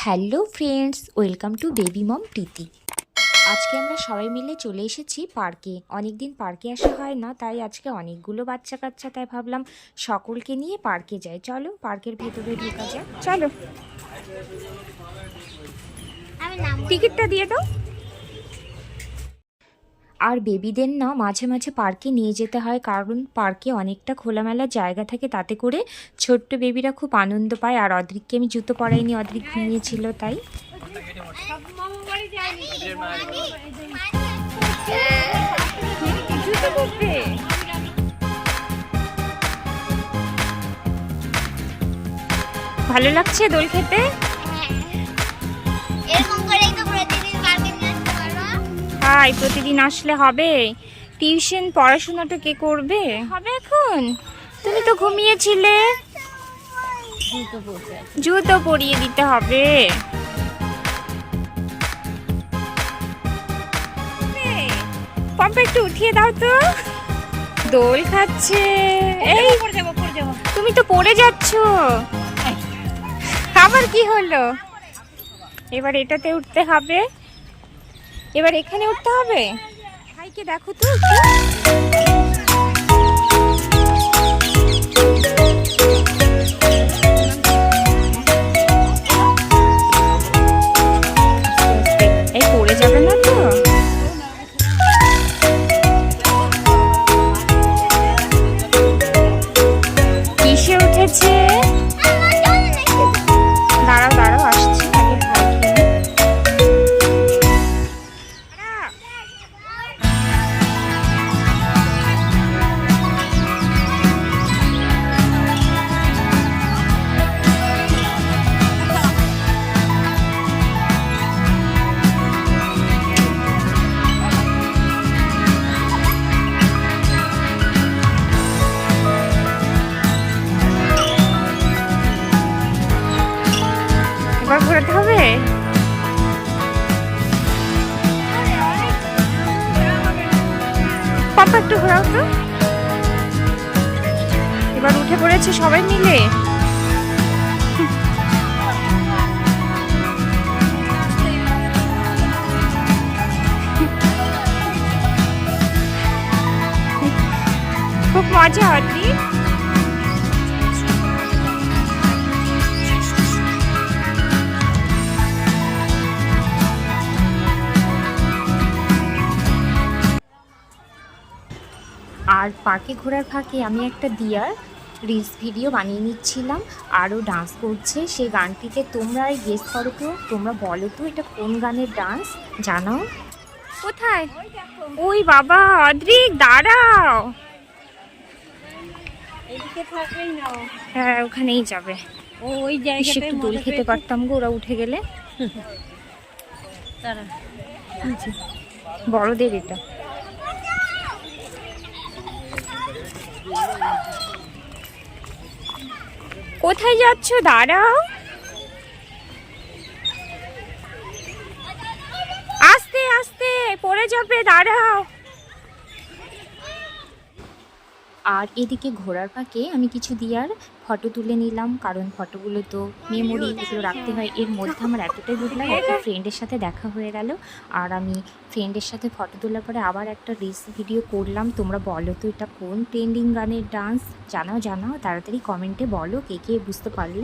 Hello friends, welcome to baby mom Preeti. আজকে আমরা সবাই মিলে চলে এসেছি পার্কে। অনেকদিন পার্কে আসা হয় না, তাই আজকে অনেকগুলো বাচ্চা কাচ্চা, তাই ভাবলাম সকলকে নিয়ে পার্কে যাই। চলো পার্কের ভেতরে ঢোকা যাক। চলো, টিকিটটা দিয়ে দাও। আর বেবিদের না মাঝে মাঝে পার্কে নিয়ে যেতে হয়, কারণ পার্কে অনেকটা খোলামেলা জায়গা থাকে, তাতে করে ছোট্ট বেবিরা খুব আনন্দ পায়। আর অদ্রিককে আমি জুতো পরাইনি, অদ্রিক ঘুমিয়েছিল তাই। ভালো লাগছে দোল খেতে? হাই, প্রতিদিন আসলে হবে? টিউশন পড়াশোনাটা কে করবে? হবে এখন? তুমি তো ঘুমিয়েছিলে। জুতো পরিয়ে দিতে হবে। পম্পা একটু উঠিয়ে দাও তো, দোল খাচ্ছে। এই তুমি তো পড়ে যাচ্ছ। আবার কি হলো? এবার এটাতে উঠতে হবে, এবার এখানে উঠতে হবে। ভাইকে দেখো তো এই পড়ে যাবে না তো? কিসে উঠেছে? দাঁড়াও দাঁড়াও, আসছি, আগে ভাইকে। এবার ঘোরাতে হবে। পাপা একটু ঘোরাও তো। এবার উঠে পড়েছে সবাই মিলে। খুব মজা হচ্ছে। আর পার্কে ঘোরার ফাঁকে আমি একটা দিয়ার রিলস ভিডিও বানিয়ে নিচ্ছিলাম, আরও ডান্স করছে সেই গানটিতে। তোমরা গেস করো তো, তোমরা বলো তো এটা কোন গানের ডান্স, জানাও। কোথায়? ওই বাবা, অদ্রিক দাঁড়াও। হ্যাঁ, ওখানেই যাবে। ওই জায়গাটায় একটু দোল খেতে পারতাম গো, ওরা উঠে গেলে। বড়দের এটা। কোথায় যাচ্ছ? দাঁড়াও, আস্তে আস্তে পড়ে যাবে, দাঁড়াও। আর এদিকে ঘোরার ফাঁকে আমি কিছু দিয়ার ফটো তুলে নিলাম, কারণ ফটোগুলো তো মেমোরি, এগুলো রাখতে হয়। এর মধ্যে আমার এতটাই গুড লাগে, একটা ফ্রেন্ডের সাথে দেখা হয়ে গেল। আর আমি ফ্রেন্ডের সাথে ফটো তোলার পরে আবার একটা রিলস ভিডিও করলাম। তোমরা বলো তো এটা কোন ট্রেন্ডিং গানের ডান্স, জানাও জানাও, তাড়াতাড়ি কমেন্টে বলো কে কে বুঝতে পারলে।